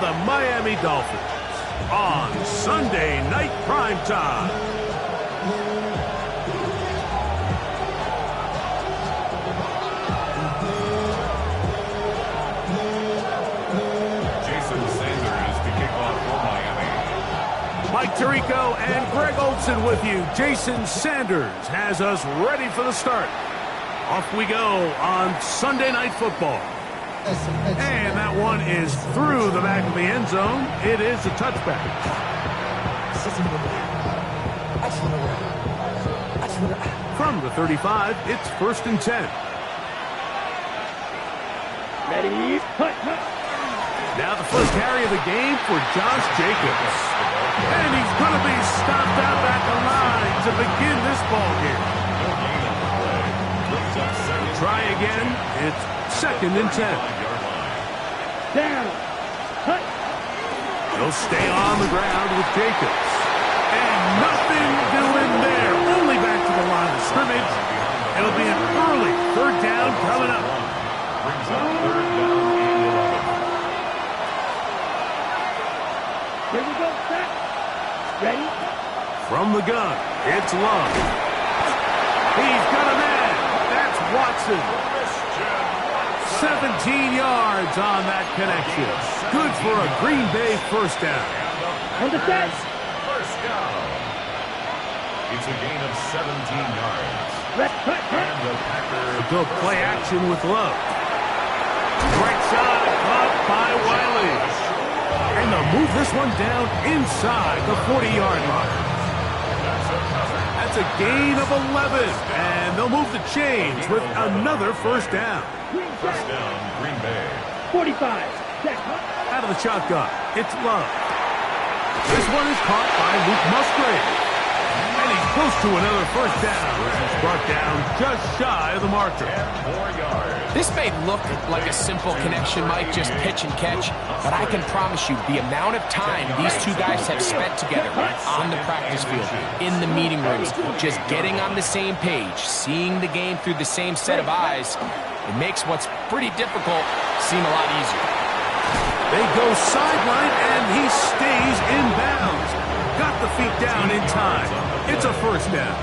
the Miami Dolphins on Sunday Night Primetime. Jason Sanders to kick off for Miami. Mike Tirico and Greg Olson with you. Jason Sanders has us ready for the start. Off we go on Sunday Night Football. And that one is through the back of the end zone. It is a touchback. From the 35, it's 1st and 10. Ready? Now the first carry of the game for Josh Jacobs. And he's going to be stopped out at the line to begin this ball game. Try again. It's 2nd and 10. Down. Cut. He'll stay on the ground with Jacobs. And nothing doing there. Only back to the line of scrimmage. It'll be an early 3rd down coming up. Brings up 3rd down and 11. Here we go, set. Ready? From the gun, it's Love. He's got a man. That's Watson. 17 yards on that connection. Good for a Green Bay 1st down. On the set. First down. It's a gain of 17 yards. Cut. And the Packers Go play action with Love. Right side, caught by Wiley. And they'll move this one down inside the 40-yard line. That's a gain of 11. And they'll move the chains with another 1st down. First down, Green Bay. 45. Out of the shotgun, it's Love. This one is caught by Luke Musgrave. And he's close to another 1st down. He's brought down just shy of the marker. 4 yards. This may look like a simple connection, Mike, just pitch and catch, but I can promise you the amount of time these two guys have spent together on the practice field, in the meeting rooms, just getting on the same page, seeing the game through the same set of eyes, it makes what's pretty difficult seem a lot easier. They go sideline, and he stays in bounds. Got the feet down in time. It's a 1st down.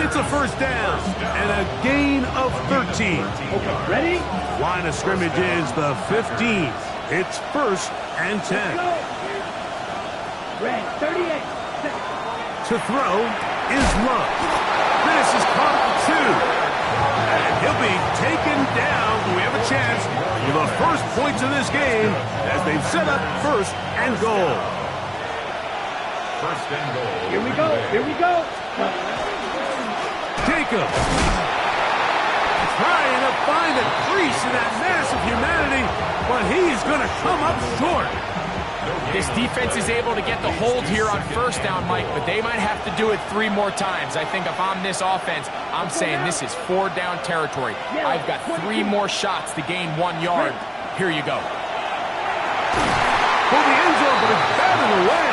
It's a 1st down and a gain of 13. Okay, ready? Line of scrimmage is the 15th. It's 1st and 10. Red, 38. To throw is Love. This is caught at 2. And he'll be taken down. We have a chance for the first points of this game as they've set up 1st and goal. 1st and goal. Here we go. Here we go. Jacobs trying to find a crease in that mass of humanity, but he's going to come up short. This defense is able to get the hold here on 1st down, Mike, but they might have to do it 3 more times. I think if I'm this offense, I'm saying this is 4 down territory. I've got 3 more shots to gain 1 yard. Here you go. For the end zone, but it's batted away.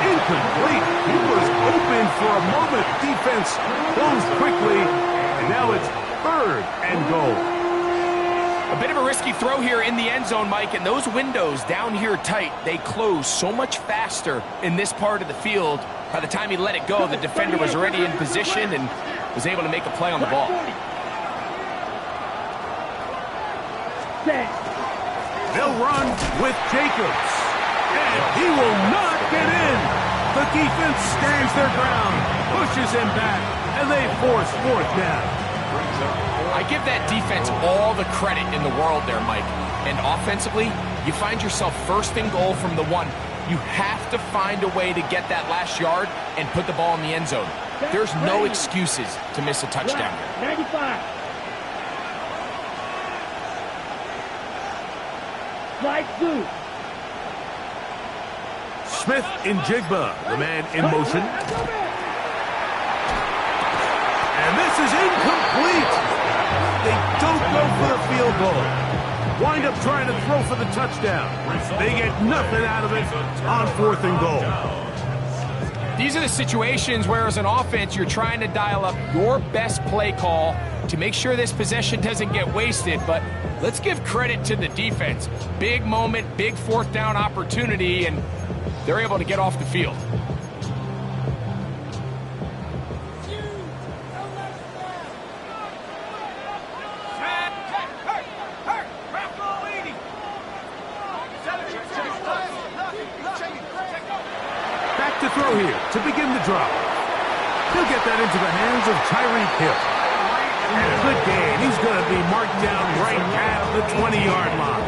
Incomplete. He was open for a moment. Defense closed quickly, and now it's 3rd and goal. A bit of a risky throw here in the end zone, Mike, and those windows down here tight, they close so much faster in this part of the field. By the time he let it go, the defender was already in position and was able to make a play on the ball. They'll run with Jacobs, and he will not get in. The defense stands their ground, pushes him back, and they force 4th down. I give that defense all the credit in the world there, Mike. And offensively, you find yourself 1st and goal from the 1. You have to find a way to get that last yard and put the ball in the end zone. There's no excuses to miss a touchdown here. 95. Slide through. Smith in Jigba, the man in motion. And this is incomplete. They don't go for the field goal. Wind up trying to throw for the touchdown. They get nothing out of it on 4th and goal. These are the situations where, as an offense, you're trying to dial up your best play call to make sure this possession doesn't get wasted. But let's give credit to the defense. Big moment, big fourth down opportunity, and they're able to get off the field. Back to throw here to begin the drive. He'll get that into the hands of Tyreek Hill. And a good gain. He's going to be marked down right at the 20-yard line.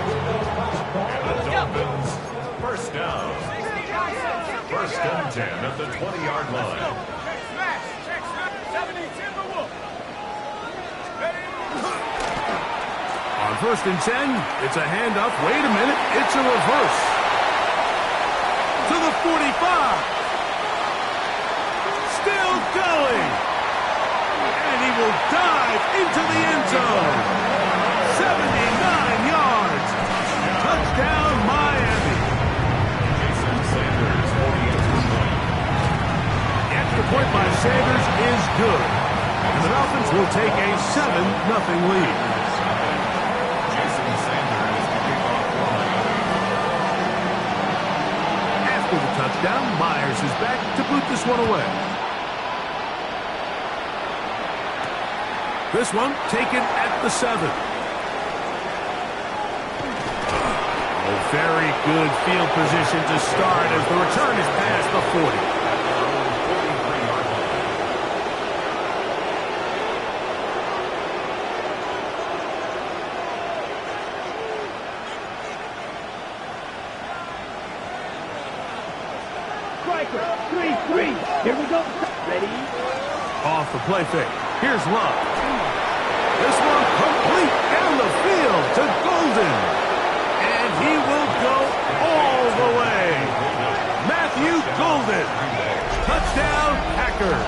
And the Dolphins, first down. First and 10 at the 20-yard line. On first and 10, it's a handoff. Wait a minute. It's a reverse. To the 45. Still going. And he will dive into the end zone. 79 yards. Touchdown, Miami. Jason Sanders for the extra point. The extra point by Sanders is good. And the Dolphins will take a 7-0 lead. Jason Sanders to kick off for Miami. After the touchdown, Myers is back to boot this one away. This one taken at the 7. A very good field position to start as the return is past the 40. Striker, 3-3. Here we go. Ready? Off the play fake. Here's Love. This one complete down the field to Golden. And he will go all the way. Matthew Golden. Touchdown, Packers.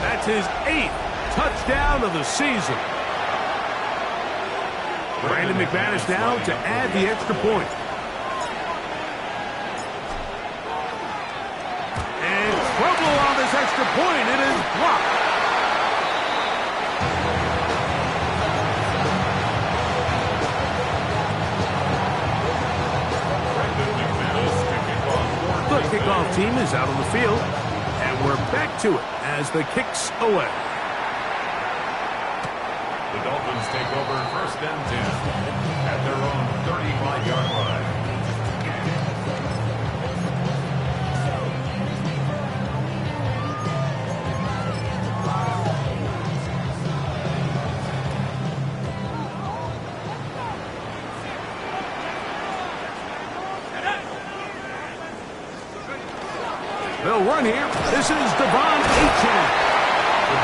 That's his 8th touchdown of the season. Brandon McManus now to add the extra point. And trouble on this extra point. It is blocked. The kickoff team is out on the field, and we're back to it as the kick's away. The Dolphins take over first and 10 at their own 35-yard line. They'll run here. This is Devon Achane. A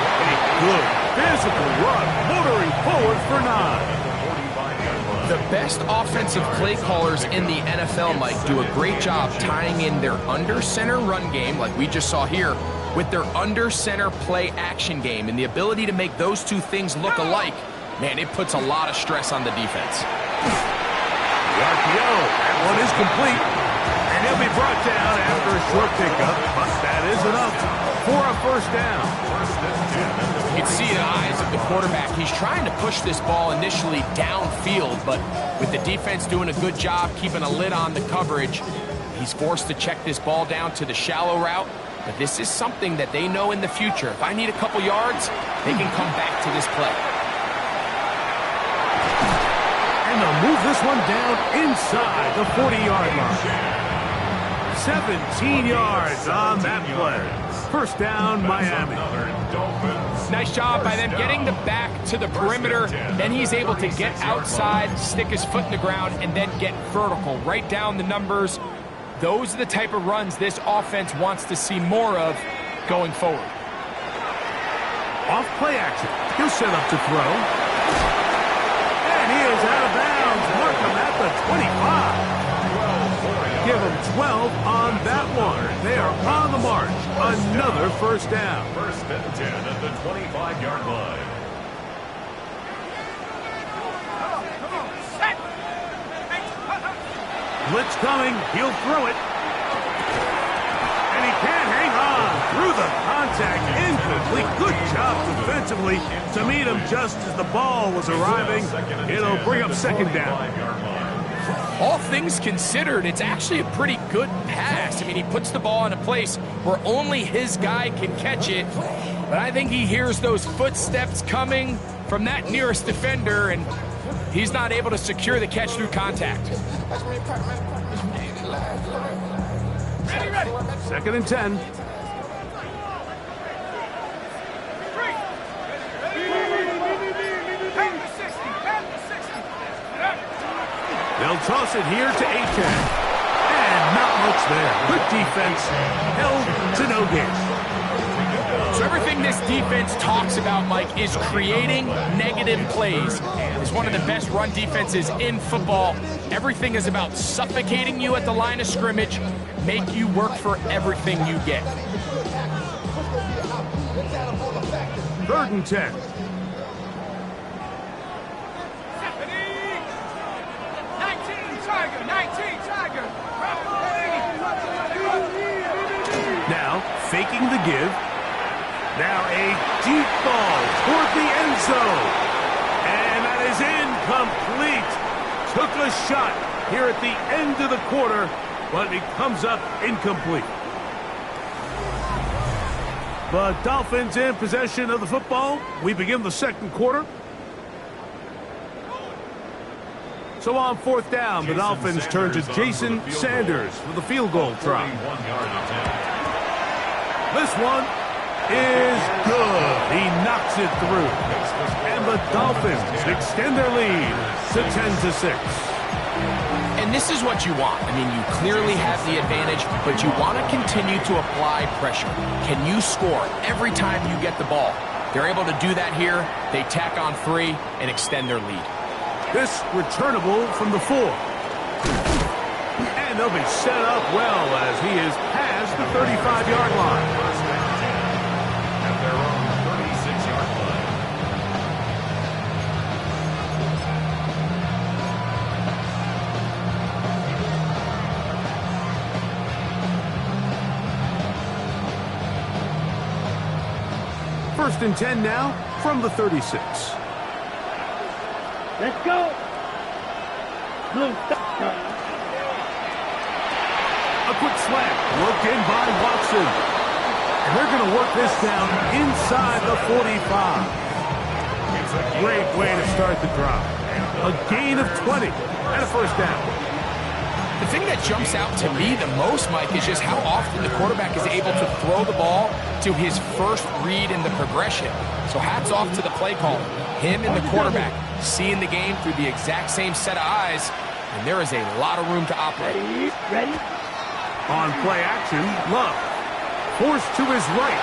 good physical run, motoring forward for 9. The best offensive play callers in the NFL, Mike, do a great job tying in their under-center run game, like we just saw here, with their under-center play action game. And the ability to make those two things look alike, man, it puts a lot of stress on the defense. The RPO, that one is complete. And he'll be brought down after a short pickup, but that is enough for a first down. You can see the eyes of the quarterback. He's trying to push this ball initially downfield, but with the defense doing a good job keeping a lid on the coverage, he's forced to check this ball down to the shallow route. But this is something that they know in the future. If I need a couple yards, they can come back to this play. And they'll move this one down inside the 40-yard line. 17 yards on that play. First down, Miami. Nice job by them getting the back to the perimeter. Then he's able to get outside, stick his foot in the ground, and then get vertical. Right down the numbers. Those are the type of runs this offense wants to see more of going forward. Off play action. He'll set up to throw. And he is out of bounds. Mark him at the 25. Give him 12 on that one. They are on the march. Another first down. First and 10 at the 25-yard line. Blitz coming. He'll throw it. And he can't hang on through the contact. contact, incomplete. Good job defensively to meet him just as the ball was arriving. It'll bring up second down. All things considered, it's actually a pretty good pass. I mean, he puts the ball in a place where only his guy can catch it. But I think he hears those footsteps coming from that nearest defender, and he's not able to secure the catch through contact. Ready. Second and 10. They'll toss it here to A-10. And not much there. Good defense. Held to no gain. So everything this defense talks about, Mike, is creating negative plays. It's one of the best run defenses in football. Everything is about suffocating you at the line of scrimmage, make you work for everything you get. Third and 10. Now, faking the give. Now a deep ball toward the end zone. And that is incomplete. Took a shot here at the end of the quarter, but it comes up incomplete. The Dolphins in possession of the football. We begin the second quarter. So on fourth down, the Dolphins turn to Jason Sanders with a field goal try. This one is good. He knocks it through. And the Dolphins extend their lead to 10-6. And this is what you want. I mean, you clearly have the advantage, but you want to continue to apply pressure. Can you score every time you get the ball? They're able to do that here. They tack on 3 and extend their lead. This returnable from the 4. And they'll be set up well as he is past the 35-yard line. At their own 36-yard line. First and 10 now from the 36. Let's go. Blue. A quick slant. Looked in by Watson. And they're going to work this down inside the 45. Great way to start the drive. A gain of 20 and a first down. The thing that jumps out to me the most, Mike, is just how often the quarterback is able to throw the ball to his first read in the progression. So hats off to the play caller. Him and the quarterback seeing the game through the exact same set of eyes, and there is a lot of room to operate. Ready? On play action, Love. Forced to his right.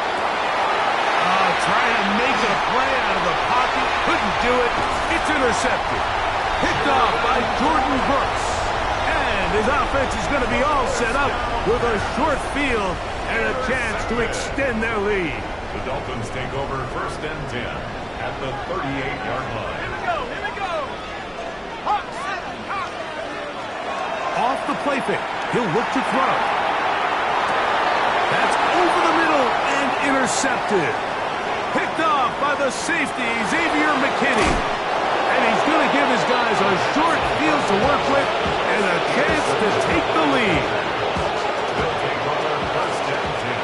Trying to make a play out of the pocket. Couldn't do it. It's intercepted. Picked off by Jordan Brooks. And his offense is going to be all set up with a short field and a chance to extend their lead. The Dolphins take over first and 10 at the 38-yard line. Here we go. Hawks. Off the play fake. He'll look to throw. That's over the middle and intercepted. Picked off by the safety, Xavier McKinney. And he's going to give his guys a short field to work with and a chance to take the lead. They'll take over first and 10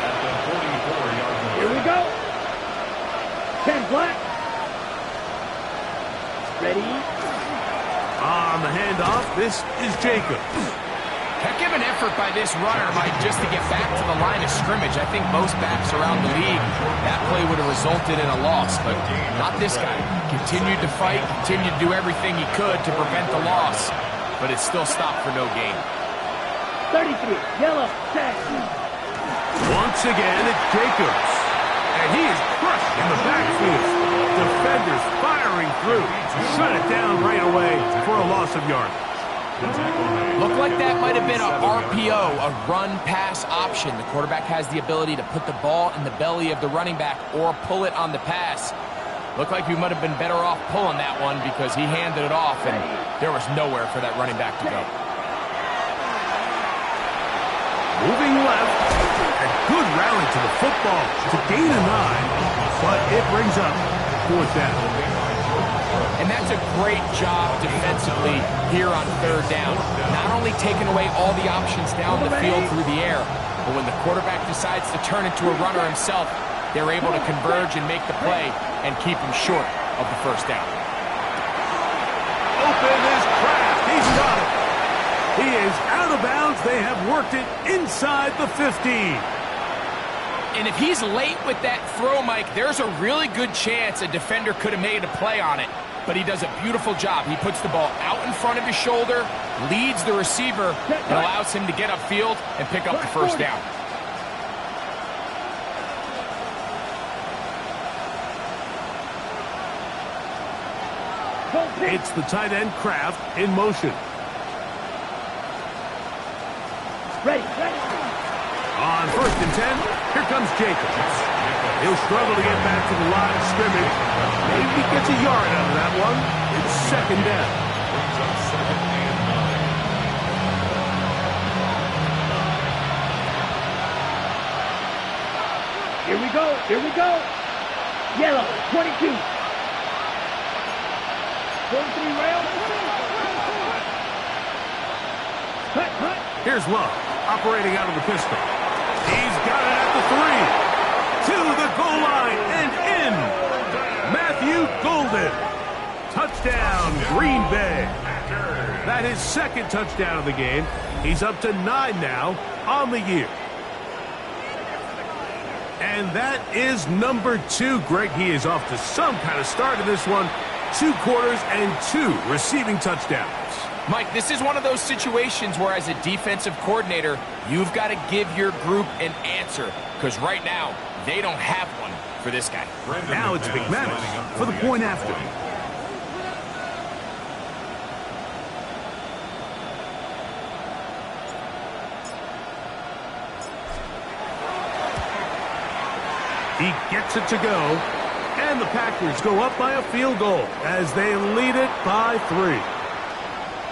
at the 44-yard line. Here we go. 10 black. Ready? On the handoff, this is Jacobs. Heck of an effort by this runner, Mike, just to get back to the line of scrimmage. I think most backs around the league, that play would have resulted in a loss, but not this guy. Continued to fight, continued to do everything he could to prevent the loss, but it still stopped for no gain. 33, yellow, tag. Once again, it's Jacobs. And he is crushed in the backfield. Defenders firing through. Shut it down right away for a loss of yardage. Looked like that might have been a RPO, a run-pass option. The quarterback has the ability to put the ball in the belly of the running back or pull it on the pass. Looked like we might have been better off pulling that one because he handed it off, and there was nowhere for that running back to go. Moving left. A good rally to the football to gain a 9, but it brings up 4th down. And that's a great job defensively here on 3rd down. Not only taking away all the options down the field through the air, but when the quarterback decides to turn into a runner himself, they're able to converge and make the play and keep him short of the 1st down. Open is Kraft. He's got it. He is out of bounds. They have worked it inside the 15. And if he's late with that throw, Mike, there's a really good chance a defender could have made a play on it. But he does a beautiful job. He puts the ball out in front of his shoulder, leads the receiver, and allows him to get upfield and pick up the 1st down. It's the tight end Kraft in motion. Ready. On 1st and 10, here comes Jacobs. He'll struggle to get back to the line of scrimmage. Maybe he gets a yard out of that one. It's 2nd down. Here we go. Yellow, 22. 43 rail. Cut. Here's Love, operating out of the pistol. He's got it at the 3. To the goal line and in. Matthew Golden. Touchdown, Green Bay. That is 2nd touchdown of the game. He's up to 9 now on the year. And that is number 2, Greg. He is off to some kind of start in this one. 2 quarters and 2 receiving touchdowns. Mike, this is one of those situations where as a defensive coordinator, you've got to give your group an answer. Because right now, they don't have one for this guy. Now it's McManus for the point after. He gets it to go, and the Packers go up by a field goal as they lead it by 3.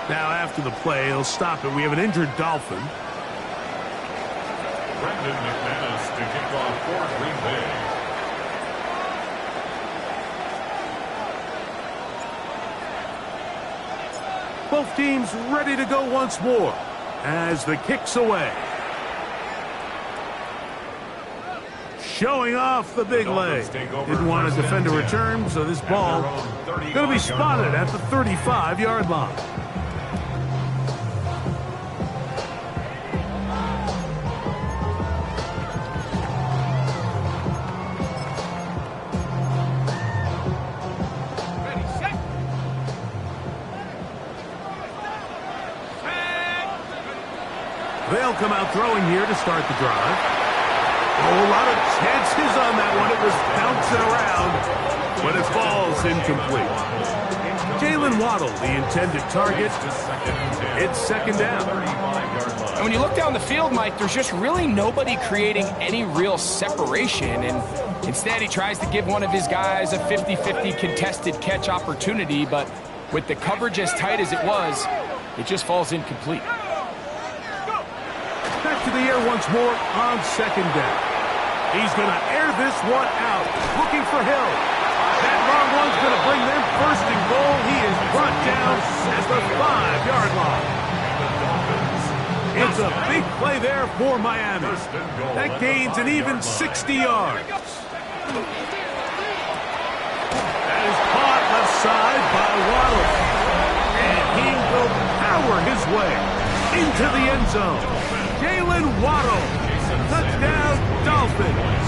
Now after the play, he'll stop it. We have an injured Dolphin. Brendan McManus to kick off for Green Bay. Both teams ready to go once more as the kick's away. Showing off the big leg. Didn't want to defend a return, so this ball going to be spotted at the 35-yard line. They'll come out throwing here to start the drive. Oh, a lot of chances on that one. It was bouncing around, but it falls incomplete. Jalen Waddle, the intended target. It's 2nd down. And when you look down the field, Mike, there's just really nobody creating any real separation. And instead, he tries to give one of his guys a 50-50 contested catch opportunity, but with the coverage as tight as it was, it just falls incomplete. Back to the air once more on 2nd down. He's going to air this one out, looking for Hill. That long one's going to bring them 1st and goal. He is brought down at the 5-yard line. It's a big play there for Miami. That gains an even 60 yards. That is caught left side by Waddle. And he will power his way into the end zone. Jalen Waddle, touchdown Dolphins.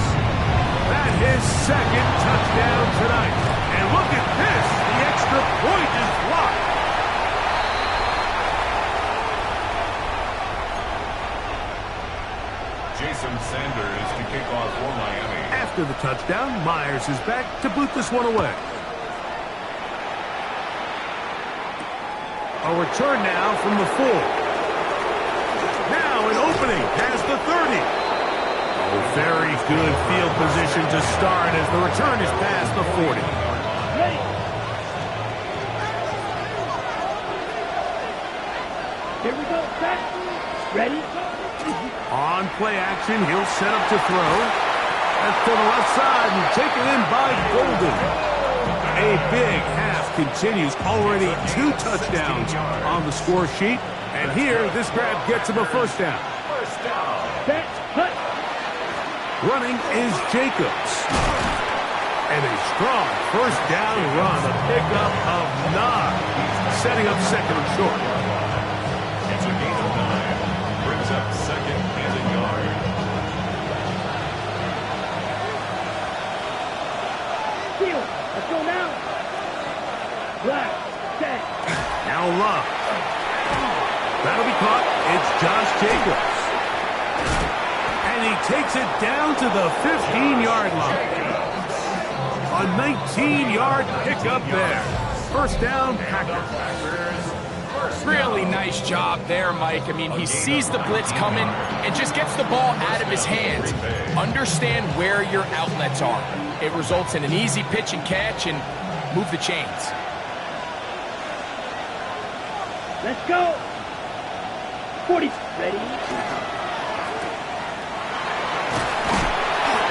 That's his 2nd touchdown tonight. And look at this, the extra point is blocked. Jason Sanders to kick off for Miami. After the touchdown, Myers is back to boot this one away. A return now from the 4. Now an opening has the 30. Oh, very good field position to start as the return is past the 40. Ready. Here we go. Set. Ready? On play action, he'll set up to throw. That's to the left side and taken in by Golden. A big half continues. Already 2 touchdowns on the score sheet. And here, this grab gets him a first down. Set, cut. Running is Jacobs. And a strong first down run. A pickup of 9. Setting up second and short. It's a gain of 9. Brings up second and a yard. Steal. Let's go now. Black. Set. Now Love. That'll be caught. It's Josh Jacobs. And he takes it down to the 15-yard line. A 19-yard pickup there. First down, Packers. Really nice job there, Mike. I mean, he sees the blitz coming and just gets the ball out of his hands. Understand where your outlets are. It results in an easy pitch and catch and move the chains. Let's go. 40. Ready?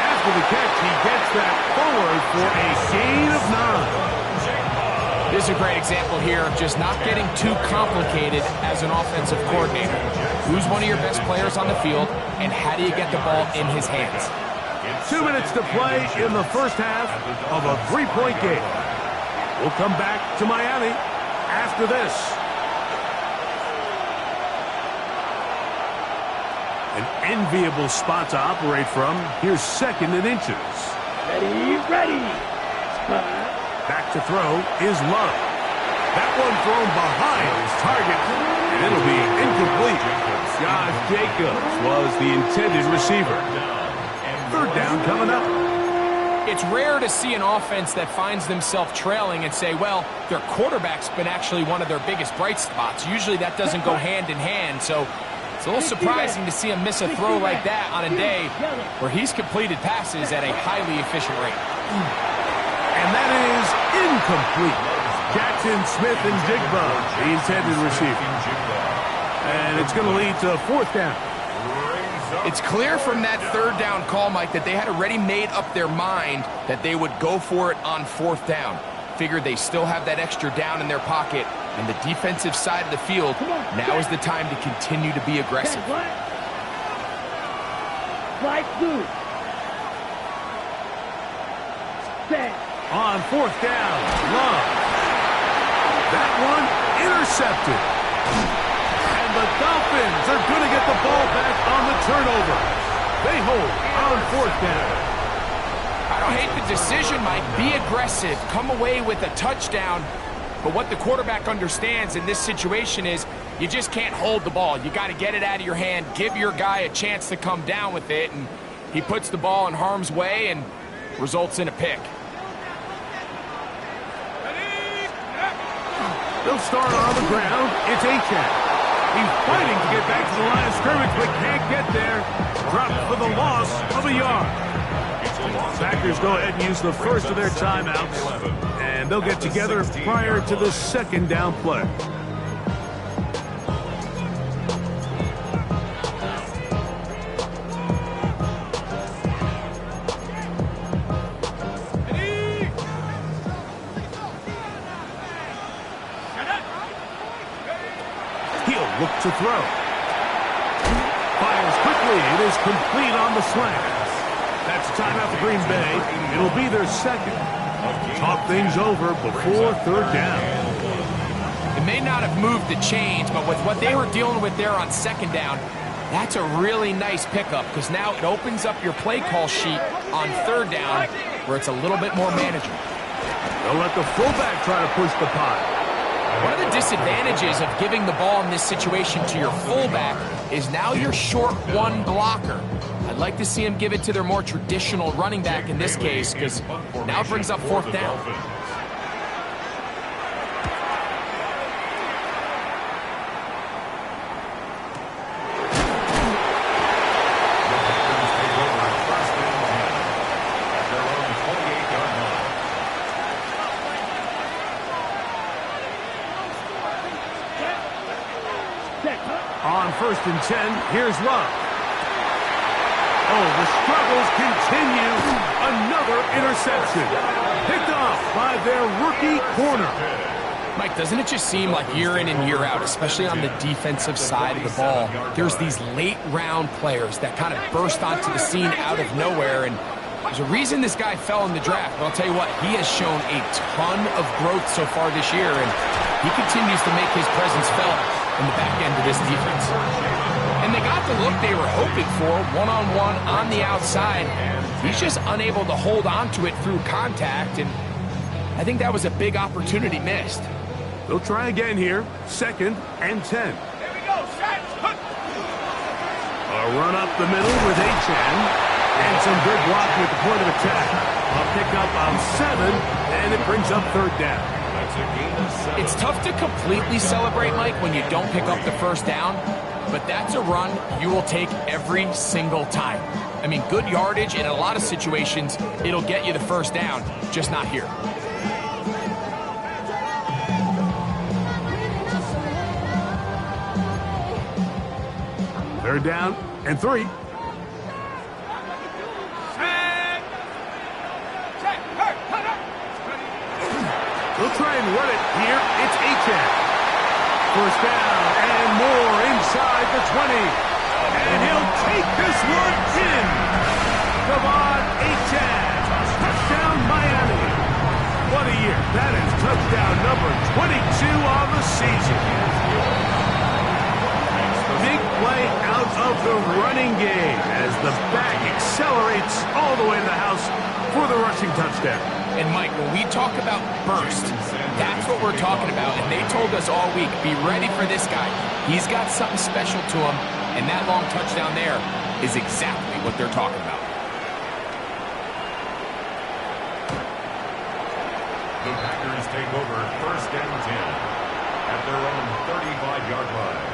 After the catch, he gets that forward for a gain of 9. This is a great example here of just not getting too complicated as an offensive coordinator. Who's one of your best players on the field, and how do you get the ball in his hands? 2 minutes to play in the first half of a 3-point game. We'll come back to Miami after this. An enviable spot to operate from. Here's second and inches. Ready, ready. Back to throw is Love. That one thrown behind his target, and it'll be incomplete. Josh Jacobs was the intended receiver. Third down coming up. It's rare to see an offense that finds themselves trailing and say, well, their quarterback's been actually one of their biggest bright spots. Usually that doesn't go hand in hand, so it's a little surprising to see him miss a throw like that on a day where he's completed passes at a highly efficient rate. And that is incomplete. Jackson Smith and Jigba, the intended receiver. And it's going to lead to fourth down. It's clear from that third down call, Mike, that they had already made up their mind that they would go for it on fourth down. Figured they still have that extra down in their pocket, and the defensive side of the field, now is the time to continue to be aggressive. Fly blue. Set. On fourth down, Love. That one intercepted. And the Dolphins are going to get the ball back on the turnover. They hold on fourth down. I don't hate the decision, Mike. Be aggressive. Come away with a touchdown. But what the quarterback understands in this situation is you just can't hold the ball. You got to get it out of your hand, give your guy a chance to come down with it, and he puts the ball in harm's way and results in a pick. They'll start on the ground. It's Achane. He's fighting to get back to the line of scrimmage, but can't get there. Dropped for the loss of a yard. Packers go ahead and use the first of their timeouts, and they'll get together prior to the second down play. He'll look to throw. Fires quickly. It is complete on the slant. That's timeout for Green Bay. It'll be their second. Talk things over before third down. It may not have moved the chains, but with what they were dealing with there on second down, that's a really nice pickup because now it opens up your play call sheet on third down where it's a little bit more manageable. They'll let the fullback try to push the pile. One of the disadvantages of giving the ball in this situation to your fullback is now you're short one blocker. I'd like to see him give it to their more traditional running back in this case because now it brings up fourth down. Set. On 1st and 10, here's Love. Oh, the struggles continue. Another interception. Picked off by their rookie corner. Mike, doesn't it just seem like year in and year out, especially on the defensive side of the ball, there's these late-round players that kind of burst onto the scene out of nowhere, and there's a reason this guy fell in the draft. But I'll tell you what, he has shown a ton of growth so far this year, and he continues to make his presence felt in the back end of this defense. And they got the look they were hoping for, one-on-one on the outside. He's just unable to hold on to it through contact, and I think that was a big opportunity missed. They'll try again here. 2nd and 10. Here we go, Sats. A run up the middle with Achan. And some good blocking at the point of attack. A pickup on 7, and it brings up 3rd down. It's tough to completely celebrate, Mike, when you don't pick up the 1st down, but that's a run you will take every single time. I mean, good yardage in a lot of situations, it'll get you the 1st down, just not here. Third down and 3. They'll try and run it here. It's Achan. 1st down and more inside the 20. And he'll take this one in. Devon Achan. Touchdown Miami. What a year. That is touchdown number 22 on the season. Big play out of the running game as the back accelerates all the way to the house for the rushing touchdown. And Mike, when we talk about burst, that's what we're talking about. And they told us all week, be ready for this guy. He's got something special to him, and that long touchdown there is exactly what they're talking about. The Packers take over 1st and 10 at their own 35-yard line.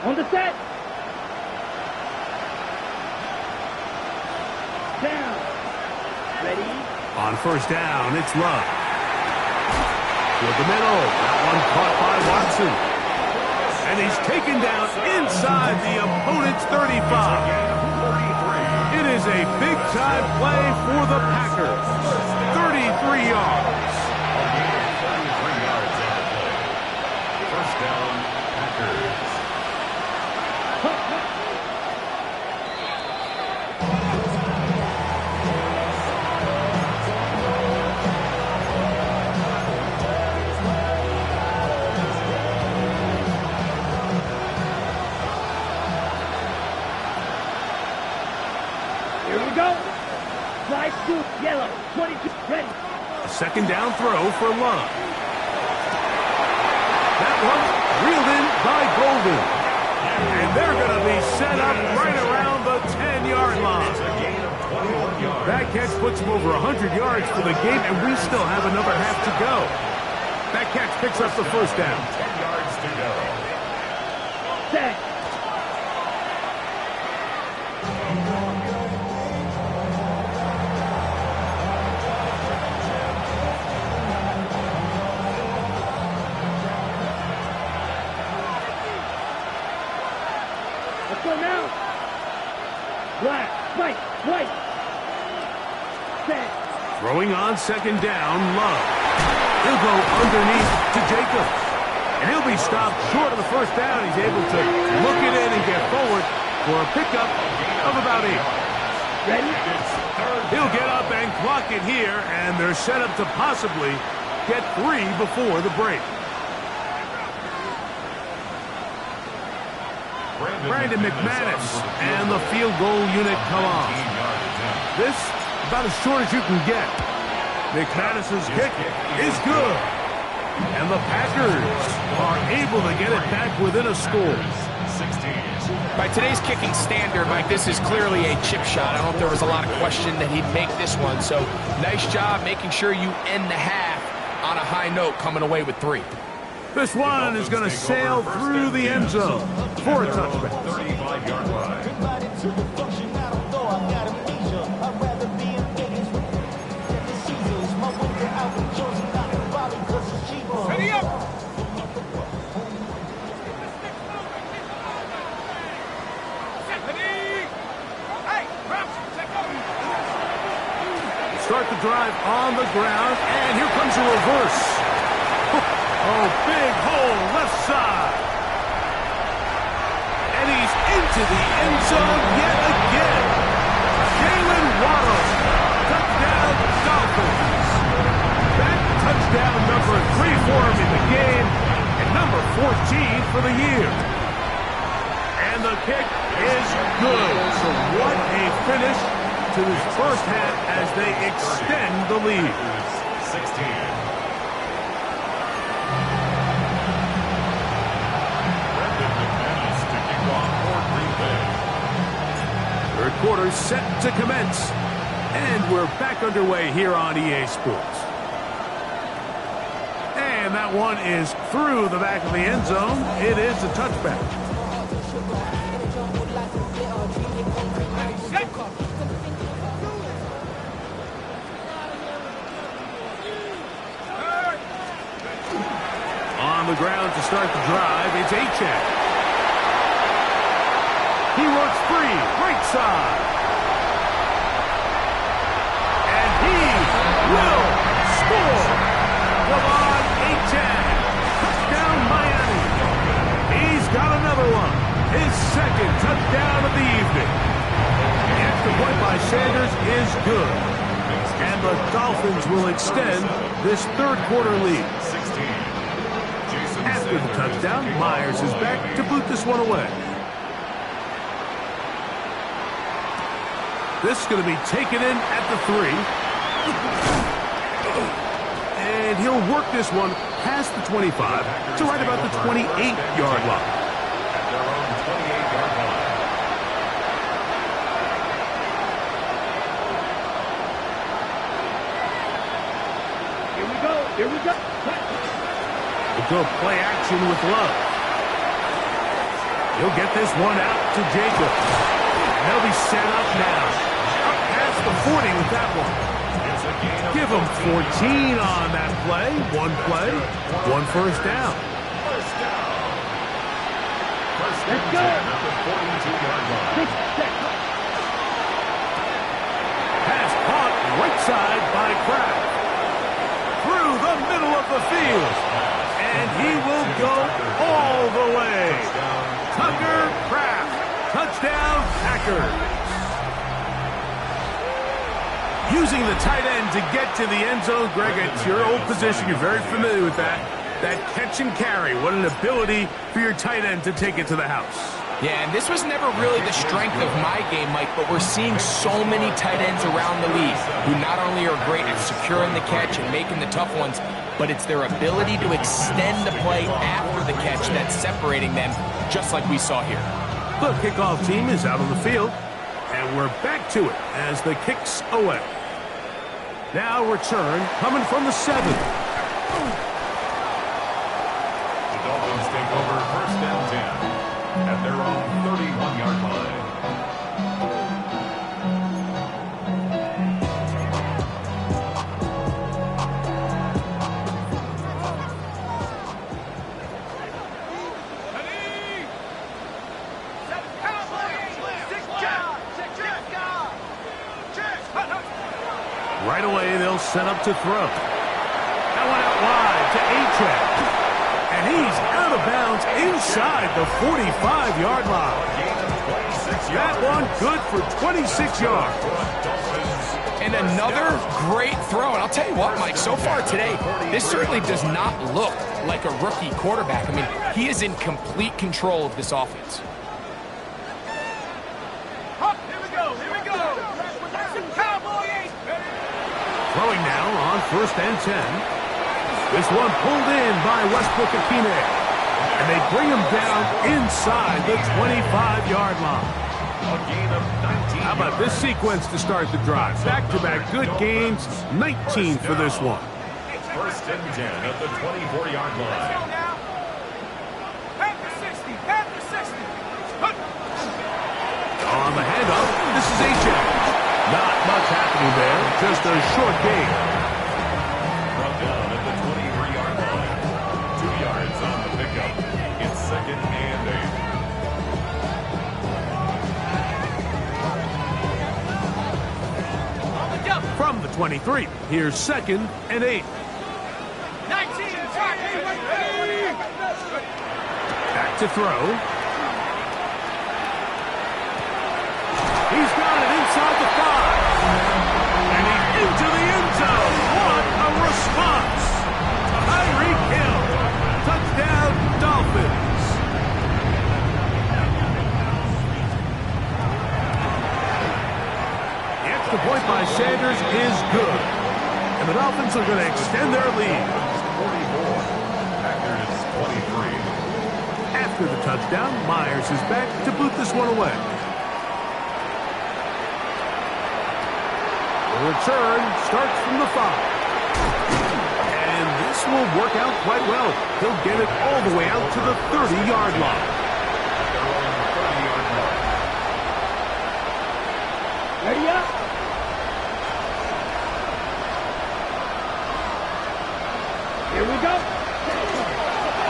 On the set. Down. Ready. On 1st down, it's Love. With the middle. That one caught by Watson. And he's taken down inside the opponent's 35. It is a big-time play for the Packers. 33 yards. 33 yards on the play. 1st down, Packers. Here we go. Slide scoop, yellow, 22, ready. A 2nd down throw for Love. That one reeled in by Golden. And they're going to be set up right around the 10-yard line. That catch puts them over 100 yards for the game, and we still have another half to go. That catch picks up the 1st down. 10 yards to go. Set. Let's go now. Black, white. Set. Throwing on 2nd down, Love. He'll go underneath to Jacobs. And he'll be stopped short of the 1st down. He's able to look it in and get forward for a pickup of about 8. Ready? He'll get up and clock it here, and they're set up to possibly get 3 before the break. Brandon McManus and the field goal unit come on. This about as short as you can get. McManus's kick is good. And the Packers are able to get it back within a score. By today's kicking standard, Mike, this is clearly a chip shot. I don't know if there was a lot of question that he'd make this one. So nice job making sure you end the half on a high note, coming away with 3. This one is going to sail through the end zone for a touchback. 35-yard line. Start the drive on the ground, and here comes a reverse. Oh, big hole left side. And he's into the end zone yet again. Jalen Waddle, touchdown Dolphins. That touchdown number 3 for him in the game, and number 14 for the year. And the kick is good. So what a finish to this first half as they extend the lead. 16. Third quarter set to commence. And we're back underway here on EA Sports. And that one is through the back of the end zone. It is a touchback. On the ground to start the drive, it's Achane. He works free, right side. And he will score. Javon Achane. Touchdown Miami. He's got another one. His second touchdown of the evening. The extra point by Sanders is good. And the Dolphins will extend this third quarter lead. After the touchdown, Myers is back to boot this one away. This is going to be taken in at the 3. And he'll work this one past the 25 to right about the 28-yard line. At their own 28-yard line. Here we go. Here we go. We'll go play action with Love. He'll get this one out to Jacobs. And they'll be set up now. Up past the 40 with that one. Give him 14 on that play. One play, one first down. First down. First Let's and go. 10 at the 42-yard line. Pass caught right side by Kraft. Through the middle of the field. And he will go all the way. Tucker Kraft. Touchdown, Packers. Using the tight end to get to the end zone, Greg, it's your old position. You're very familiar with that. That catch and carry. What an ability for your tight end to take it to the house. Yeah, and this was never really the strength of my game, Mike, but we're seeing so many tight ends around the league who not only are great at securing the catch and making the tough ones, but it's their ability to extend the play after the catch that's separating them, just like we saw here. The kickoff team is out on the field, and we're back to it as the kick's away. Now return coming from the 7. The Dolphins take over first and 10 at their own 31-yard line. Right away, they'll set up to throw. That one out wide to Achane. And he's out of bounds inside the 45-yard line. That one good for 26 yards. And another great throw. And I'll tell you what, Mike, so far today, this certainly does not look like a rookie quarterback. I mean, he is in complete control of this offense. Throwing now on first and 10. This one pulled in by Westbrook-Ikhine. And they bring him down inside the 25-yard line. A gain of 19. How about this sequence to start the drive? Back-to-back good gains, 19 for this one. First and 10 at the 24-yard line. on the handoff. This is H.J. Not much happening there, just a short gain. Brought down at the 23-yard line. 2 yards on the pickup. It's 2nd and 8. From the 23, here's 2nd and 8. 19, Back to throw. He's got it inside the 5. And he's into the end zone. What a response. Tyreek Hill. Touchdown, Dolphins. The extra point by Sanders is good. And the Dolphins are going to extend their lead. 44. Packers 23. After the touchdown, Myers is back to boot this one away. The return starts from the 5. And this will work out quite well. He'll get it all the way out to the 30-yard line. Ready up. Here we go.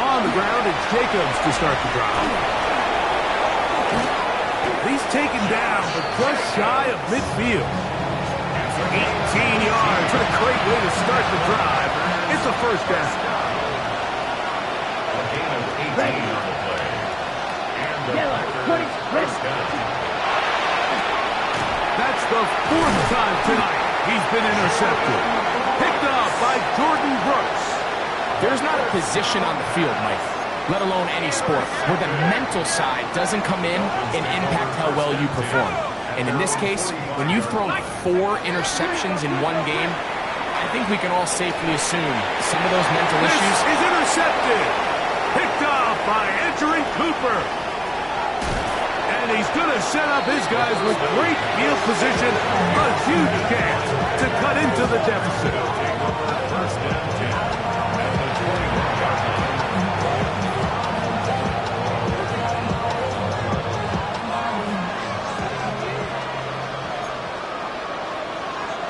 On the ground, it's Jacobs to start the drive. He's taken down, but just shy of midfield. 18 yards. What a great way to start the drive. It's a first down. A gain of 18 on the play. And the Packers first down. That's the 4th time tonight he's been intercepted. Picked up by Jordan Brooks. There's not a position on the field, Mike, let alone any sport, where the mental side doesn't come in and impact how well you perform. And in this case, when you've thrown 4 interceptions in one game, I think we can all safely assume some of those mental issues. This is intercepted. Picked up by Andrew Cooper. And he's going to set up his guys with great field position. A huge chance to cut into the deficit. First and 10 at the 21-yard line.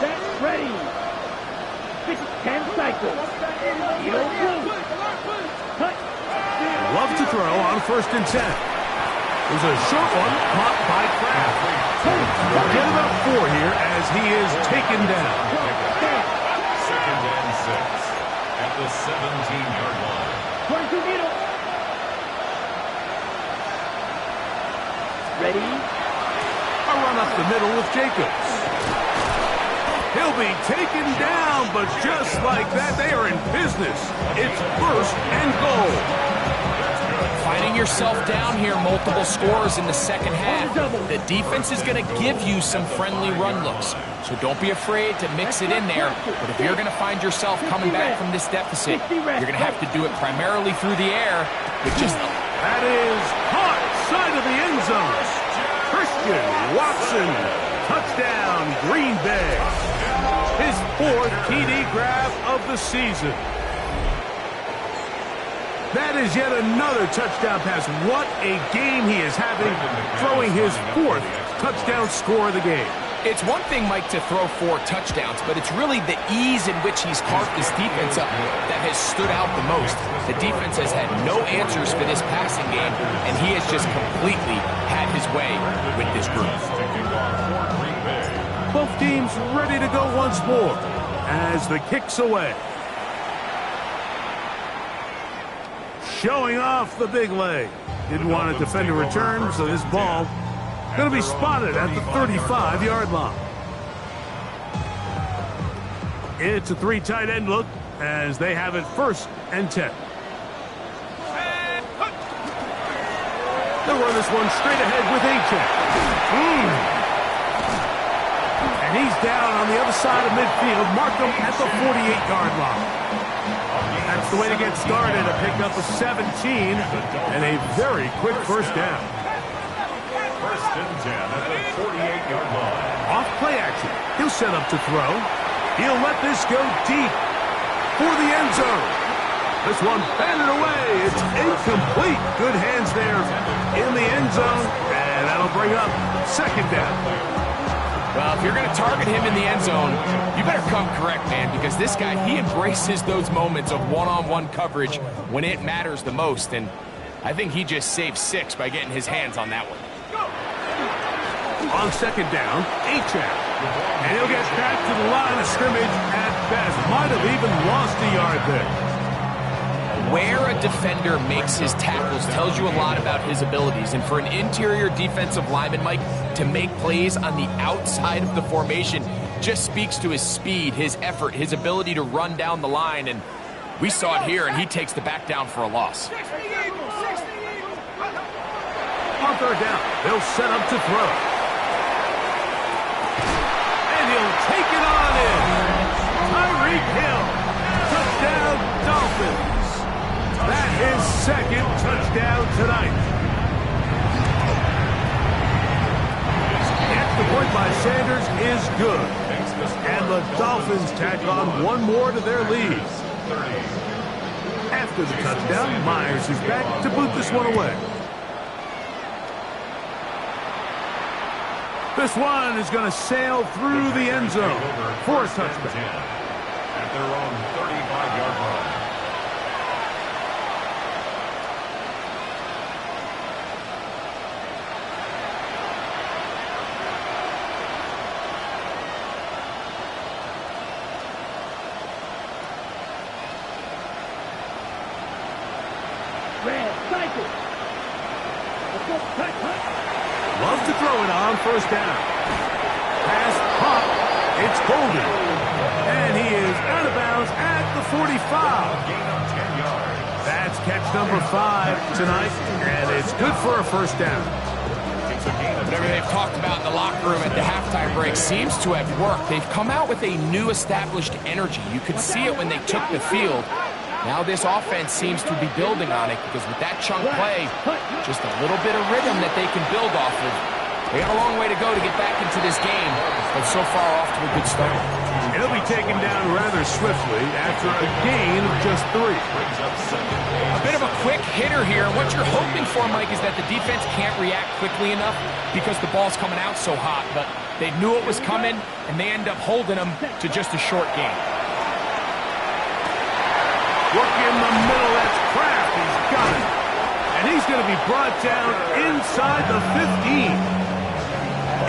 Set, ready. 6-10 cycle. Heel move. Cut. Love to throw on 1st and 10. There's a short one caught by Kraft. We'll get about 4 here as he is taken down. 2nd and 6 at the 17-yard line. 22 needle. Ready. A run up the middle with Jacobs. He'll be taken down, but just like that, they are in business. It's 1st and goal. Finding yourself down here, multiple scores in the second half. The defense is going to give you some friendly run looks. So don't be afraid to mix it in there. But if you're going to find yourself coming back from this deficit, you're going to have to do it primarily through the air with just... That is caught side of the end zone. Christian Watson. Touchdown, Green Bay. His 4th TD grab of the season. That is yet another touchdown pass. What a game he is having, throwing his 4th touchdown score of the game. It's one thing, Mike, to throw 4 touchdowns, but it's really the ease in which he's carved this defense up that has stood out the most. The defense has had no answers for this passing game, and he has just completely had his way with this group. Both teams ready to go once more as the kick's away. Showing off the big leg. Didn't want to defend a return, so this ball going to be spotted at the 35-yard line. It's a 3 tight end look as they have it 1st and 10. They'll run this one straight ahead with H.J. And he's down on the other side of midfield. Mark him at the 48-yard line. That's the way to get started. A pickup of 17 and a very quick first down. 1st and 10 at the 48-yard line. Off play action. He'll set up to throw. He'll let this go deep for the end zone. This one batted away. It's incomplete. Good hands there in the end zone. And that'll will bring up second down. Well, if you're going to target him in the end zone, you better come correct, man, because this guy, he embraces those moments of one-on-one coverage when it matters the most, and I think he just saved 6 by getting his hands on that one. On second down, Achab. And he'll get back to the line of scrimmage at best. Might have even lost a yard there. Where a defender makes his tackles tells you a lot about his abilities. And for an interior defensive lineman, Mike, to make plays on the outside of the formation just speaks to his speed, his effort, his ability to run down the line. And we saw it here, and he takes the back down for a loss. On third down, they'll set up to throw. And he'll take it on in. Tyreek Hill. Touchdown, Dolphins. That is second touchdown tonight. Extra point by Sanders is good. And the Dolphins tack on one more to their lead. After the touchdown, Myers is back to boot this one away. This one is going to sail through the end zone for a touchdown. At their own 35-yard line. Love to throw it on first down. Pass pop. It's Golden. And he is out of bounds at the 45. Gain of 10 yards. That's catch number 5 tonight, and it's good for a first down. It's a gain of Whatever they've talked about in the locker room at the halftime break seems to have worked. They've come out with a new established energy. You could see it when they took the field. Now this offense seems to be building on it because with that chunk play, just a little bit of rhythm that they can build off of. They got a long way to go to get back into this game, but so far off to a good start. He'll be taken down rather swiftly after a gain of just 3. A bit of a quick hitter here. What you're hoping for, Mike, is that the defense can't react quickly enough because the ball's coming out so hot, but they knew it was coming, and they end up holding them to just a short gain. Look in the middle, that's Kraft, he's got it. And he's going to be brought down inside the 15.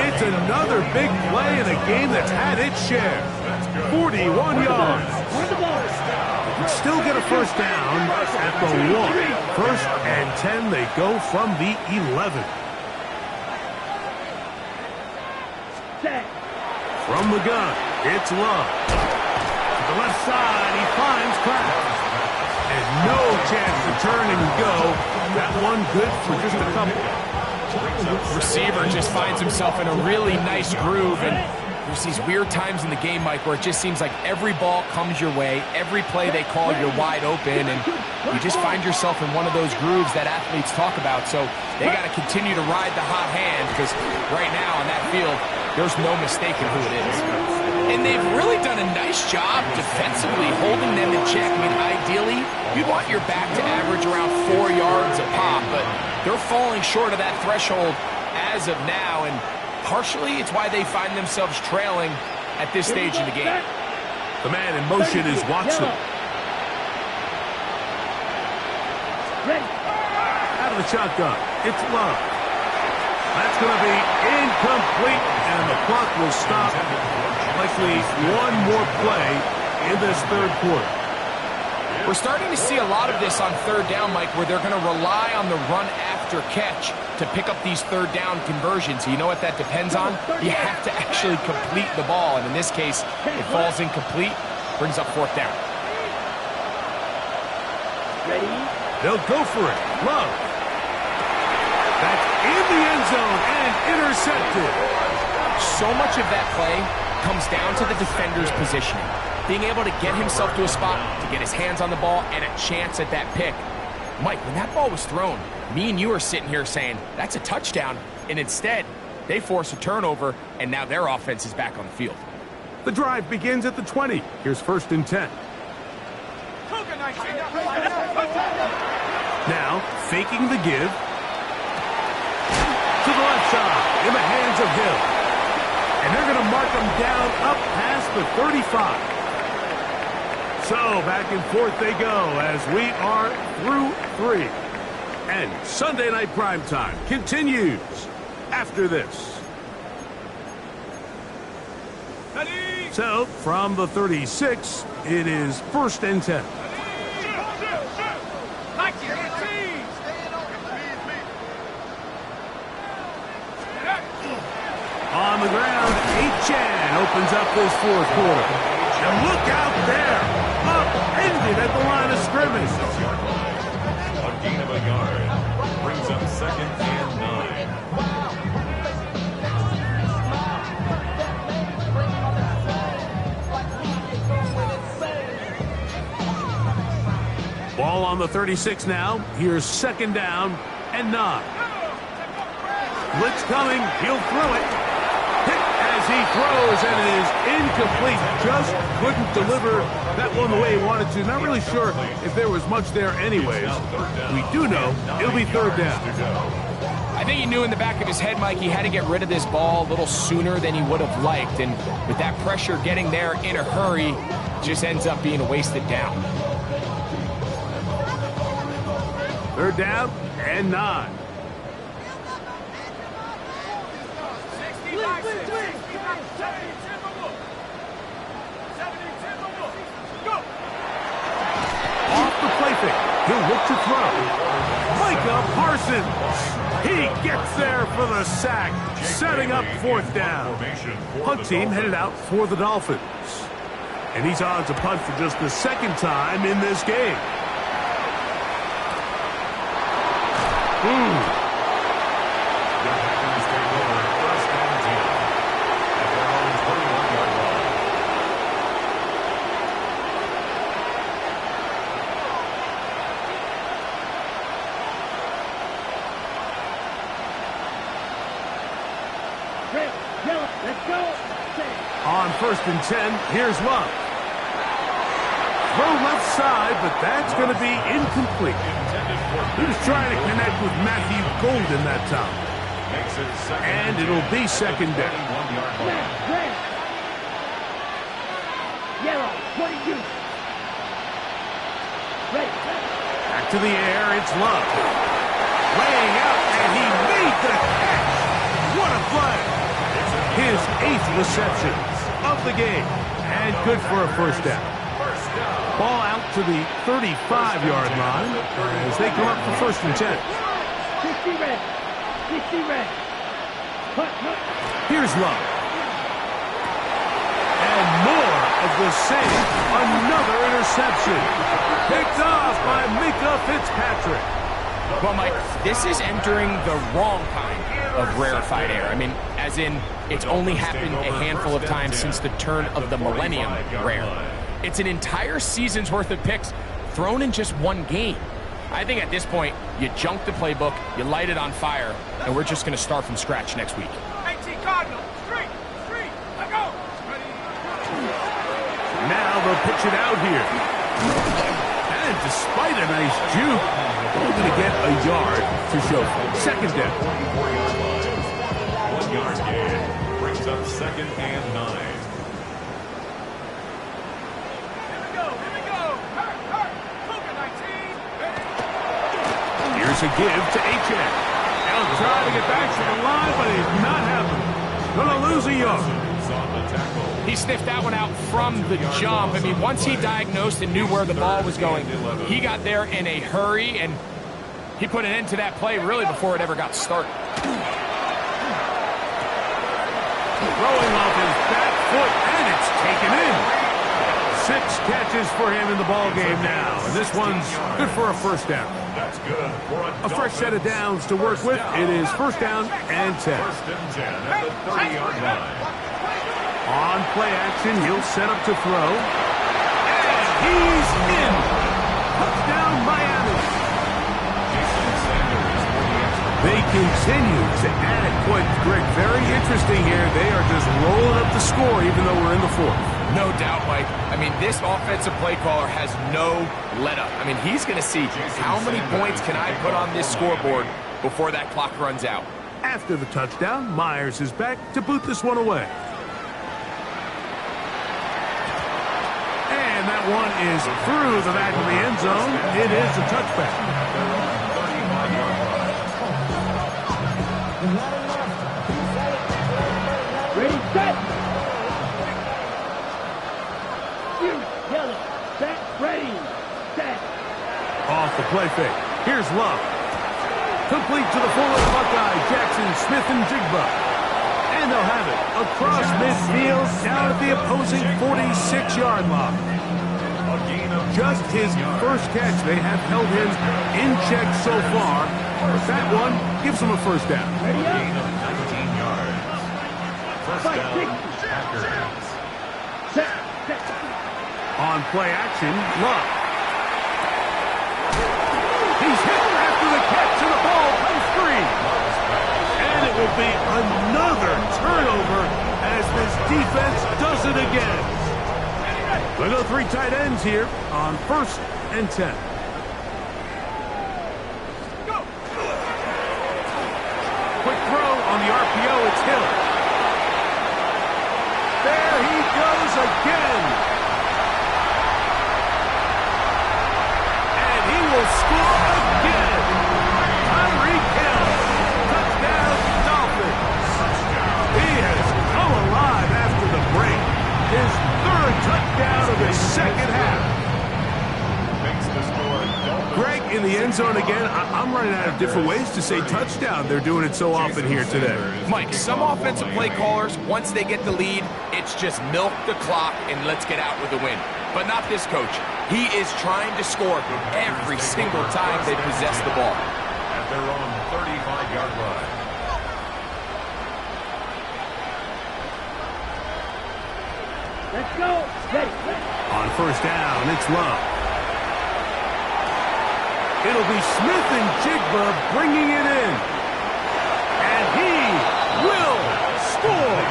It's another big play in a game that's had its share. 41 yards. Can still get a first down at the 1. First and 10, they go from the 11. From the gun, it's Love. To the left side, he finds Kraft. And no chance to turn and go. That one good for just a couple. Receiver just finds himself in a really nice groove, and there's these weird times in the game, Mike, where it just seems like every ball comes your way, every play they call, you're wide open, and you just find yourself in one of those grooves that athletes talk about. So they got to continue to ride the hot hand because right now on that field, there's no mistaking who it is. And they've really done a nice job defensively holding them in check. I mean, ideally, you'd want your back to average around 4 yards a pop, but they're falling short of that threshold as of now, and partially it's why they find themselves trailing at this stage in the game. The man in motion is Watson. Out of the shotgun, it's Love. That's going to be incomplete, and the clock will stop. Likely one more play in this third quarter. We're starting to see a lot of this on third down, Mike, where they're going to rely on the run after catch to pick up these third down conversions. You know what that depends on? You have to actually complete the ball, and in this case, it falls incomplete, brings up fourth down. Ready? They'll go for it. Love. That's in the end zone and intercepted. So much of that play comes down to the defender's positioning. Being able to get himself to a spot, to get his hands on the ball, and a chance at that pick. Mike, when that ball was thrown, me and you are sitting here saying, that's a touchdown, and instead, they force a turnover, and now their offense is back on the field. The drive begins at the 20. Here's first and 10. Now, faking the give. To the left side in the hands of Hill. And they're going to mark them down up past the 35. So back and forth they go as we are through 3. And Sunday Night Primetime continues after this. So from the 36, it is 1st and 10. On the ground, Chan opens up this 4th quarter. And look out there. Upended at the line of scrimmage. A gain of a yard. Brings up 2nd and 9. Ball on the 36 now. Here's 2nd down and 9. Blitz coming. He'll throw it. Hit as he throws, and it is incomplete. Just couldn't deliver that one the way he wanted to. Not really sure if there was much there anyways. We do know it'll be 3rd down. I think he knew in the back of his head, Mike, he had to get rid of this ball a little sooner than he would have liked. And with that pressure getting there in a hurry, just ends up being a wasted down. 3rd down and 9. Off the play fake. He'll look to throw. Micah Parsons. He gets there for the sack, setting up 4th down. Punt team headed out for the Dolphins. And he's on to punt for just the 2nd time in this game. On 1st and 10, here's Love. Throw left side, but that's going to be incomplete. He was trying to connect with Matthew Golden that time. And it'll be 2nd down. Yellow, what do you? Ready. Back to the air, it's Love. Laying out, and he made the catch. What a play. His 8th reception of the game, and good for a 1st down. Ball out to the 35-yard line as they come up for 1st and 10. 60 red. 60 red. Cut. Here's Love. And more of the same. Another interception. Picked off by Micah Fitzpatrick. Well, Mike, this is entering the wrong kind of rarefied air. I mean, as in, it's only happened a handful of times since the turn of the millennium rare. It's an entire season's worth of picks thrown in just one game. I think at this point, you junk the playbook, you light it on fire, and we're just going to start from scratch next week. 18 Cardinal, street, let go. Now they'll pitch it out here. And despite a nice juke, we're going to get a yard to show for it. 2nd down. 1 yard gain brings up 2nd and 9. Here's a give to Chan. He'll try to get back to the line, but he's not happening. Going to lose a yard. He sniffed that one out from the jump. I mean, once he diagnosed and knew where the ball was going, he got there in a hurry, and he put an end to that play really before it ever got started. Throwing off his back foot, and it's taken in. 6 catches for him in the ball game now, and this one's good for a 1st down. That's good for A fresh set of downs to work with. It is 1st down and 10. 1st and 10 at the 30-yard line. On play action, he'll set up to throw. And he's in. Touchdown, Miami. They continue to add points, Greg. Very interesting here. They are just rolling up the score even though we're in the 4th. No doubt, Mike. I mean, this offensive play caller has no let-up. I mean, he's going to see how many points can I put on this scoreboard before that clock runs out. After the touchdown, Myers is back to boot this one away. And that one is through the back of the end zone. It is a touchback. Ready, set. You kill it. Set, ready, set. Off the play fake. Here's Love. Complete to the fullback Buckeye, Jackson, Smith, and Jigba. And they'll have it across midfield down at the opposing 46-yard line. Just his first catch. They have held him in check so far. That one gives him a first down. Ready up. Gain of 19 yards. First down, Packers. Set, set. On play action, Love. He's hit after the catch and the ball comes free. And it will be another turnover as this defense does it again. They go 3 tight ends here on 1st and 10. Go. Quick throw on the RPO, it's Hill. There he goes again. And he will score again. Tyreek Hill. Touchdown, Dolphins. He has come alive after the break. His 3rd touchdown of the second half. Makes the score. Greg, in the end zone again, I'm running out of different ways to say touchdown. They're doing it so often here today. Mike, some offensive play callers, once they get the lead, it's just milk the clock and let's get out with a win. But not this coach. He is trying to score every single time they possess the ball. At their own 35-yard line. Let's go. Ready, ready. On 1st down, it's Love. It'll be Smith and Jigba bringing it in. And he will score.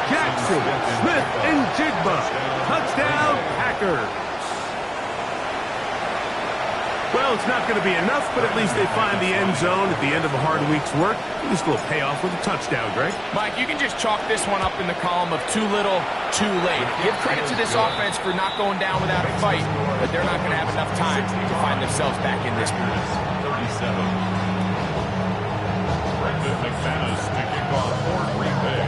Jackson, Smith, and Jigba. Touchdown, Packers. Well, it's not going to be enough, but at least they find the end zone at the end of a hard week's work. At least a little payoff with a touchdown, Greg. Mike, you can just chalk this one up in the column of too little, too late. Give credit to this offense for not going down without a fight, but they're not going to have enough time to find themselves back in this one. 37. Brendan McManus to kick off for Green Bay.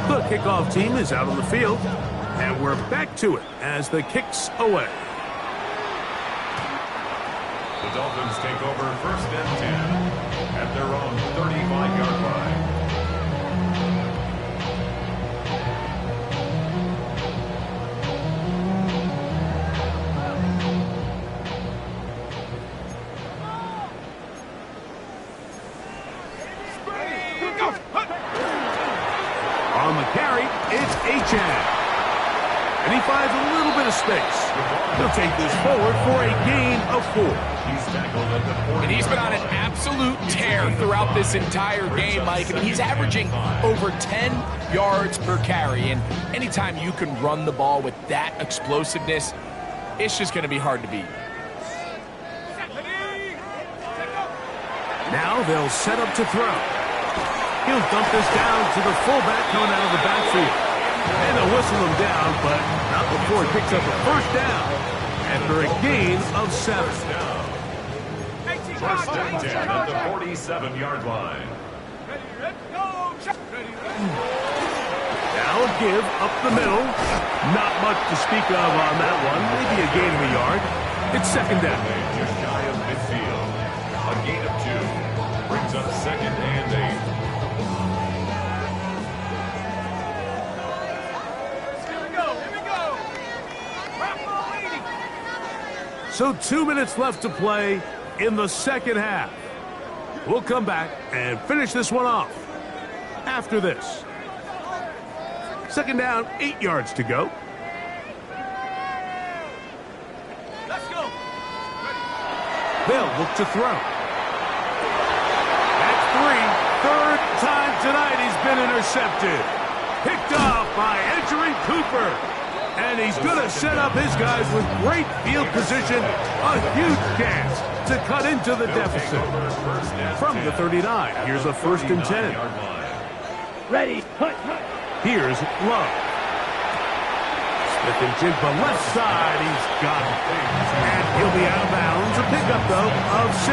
The kickoff team is out on the field, and we're back to it as the kick's away. The Dolphins take over 1st and 10 at their own 35-yard line. On the carry, it's Achane. And he finds a little bit of space. He'll take this forward for a gain of 4. He's tackled at the 40. And he's been on an absolute tear throughout this entire game, Mike. I mean, he's averaging over 10 yards per carry. And anytime you can run the ball with that explosiveness, it's just going to be hard to beat. Now they'll set up to throw. He'll dump this down to the fullback coming out of the backfield. And they'll whistle him down, but not before he picks up a 1st down after a gain of 7. First and 10 at the 47-yard line. Now a give up the middle. Not much to speak of on that one. Maybe a gain of a yard. It's 2nd down. Just shy of midfield. A gain of 2 brings up 2nd and 8. So 2 minutes left to play in the second half. We'll come back and finish this one off after this. 2nd down, 8 yards to go. Let's go. They'll look to throw. That's 3. 3rd time tonight he's been intercepted. Picked off by Edgerrin Cooper. And he's going to set up his guys with great field position. A huge chance to cut into the deficit. From the 39, here's a 1st and 10. Ready, hut. Here's Love. Smith-Njigba left side, he's got it. And he'll be out of bounds. A pickup, though, of 6.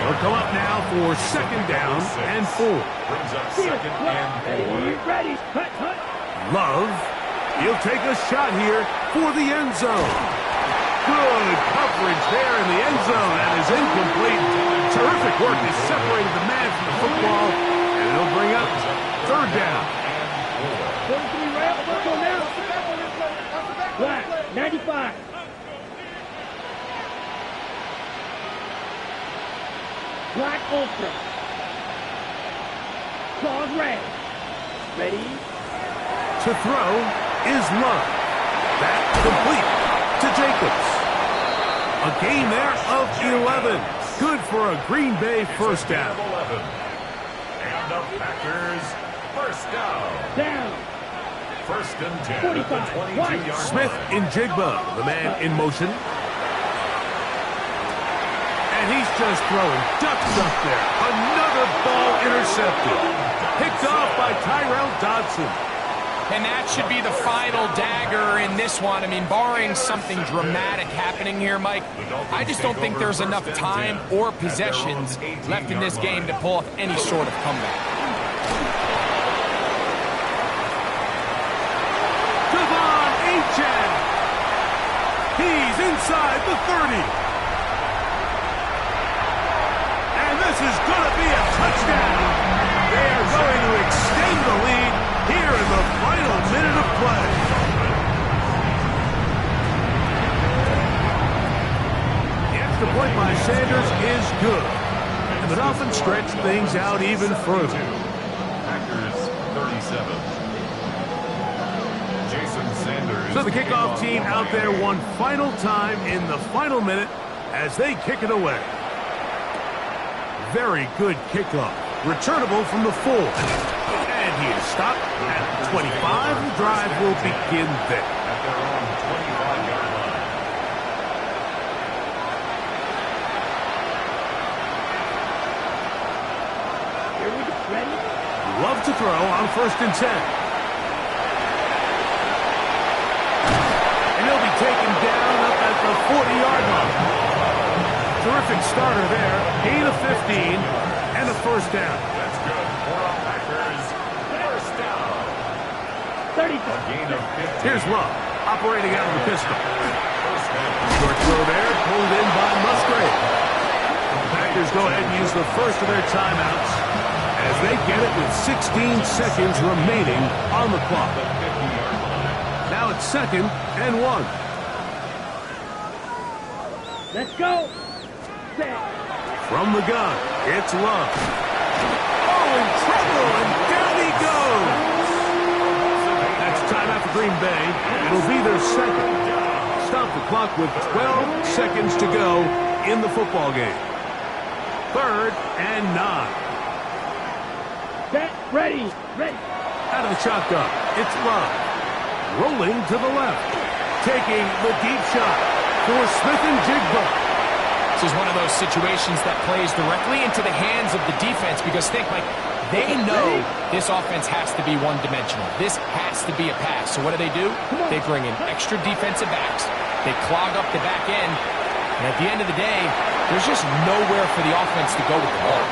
He'll come up now for 2nd down and 4. Brings up 2nd and 4. Ready, hut. Love, he'll take a shot here for the end zone. Good coverage there in the end zone. That is incomplete. Terrific work to separate the man from the football. And it'll bring up 3rd down. 43 right, let's go now. Black, 95. Black Ultra. Claws red. Ready? To throw is Love. That complete to Jacobs. A gain there of 11. Good for a Green Bay 1st down. 11. And the Packers 1st down. Down. 1st and 10 at 45. the 22-yard line. Smith-Njigba, the man in motion. And he's just throwing ducks up there. Another ball intercepted. Picked off by Tyrell Dodson. And that should be the final dagger in this one. I mean, barring something dramatic happening here, Mike, I just don't think there's enough time or possessions left in this game to pull off any sort of comeback. Devon Achane. He's inside the 30. And this is going to be a touchdown. They are going to extend the lead here in the final minute of play. The extra point by Sanders is good. And the Dolphins stretch things out even further. Packers 37. Jason Sanders. So the kickoff team out there one final time in the final minute as they kick it away. Very good kickoff. Returnable from the 4. And he is stopped at 25. The drive will begin there. At their own 25-yard line. Here we go. Ready? Love to throw on 1st and 10. And he'll be taken down up at the 40-yard line. Terrific starter there. Gain of 15 and a 1st down. That's good for the Packers. 1st down. 30. A gain of 15. Here's Love, operating out of the pistol. 1st down. Short throw there, pulled in by Musgrave. The Packers go ahead and use the first of their timeouts as they get it with 16 seconds remaining on the clock. The 50-yard line. Now it's 2nd and 1. Let's go. Set. From the gun, it's Love. Oh, in trouble, and down he goes. That's timeout for Green Bay. It'll be their 2nd. Stop the clock with 12 seconds to go in the football game. 3rd and 9. Set. Ready. Out of the shotgun, it's Love. Rolling to the left. Taking the deep shot for Smith-Njigba. This is one of those situations that plays directly into the hands of the defense because think, like, they know this offense has to be one-dimensional. This has to be a pass. So what do? They bring in extra defensive backs. They clog up the back end. And at the end of the day, there's just nowhere for the offense to go with the ball.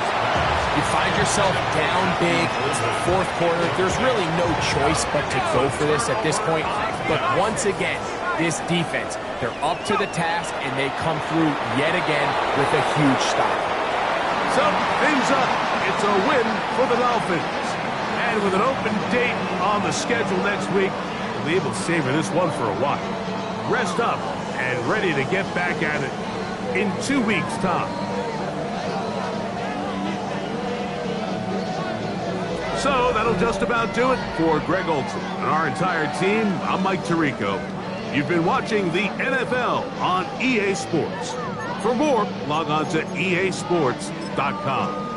You find yourself down big. It's the 4th quarter. There's really no choice but to go for this at this point. But once again, this defense, they're up to the task, and they come through yet again with a huge stop. So, things up. It's a win for the Dolphins. And with an open date on the schedule next week, we'll be able to savor this one for a while. Rest up and ready to get back at it in 2 weeks' time. So that'll just about do it for Greg Olson and our entire team. I'm Mike Tirico. You've been watching the NFL on EA Sports. For more, log on to easports.com.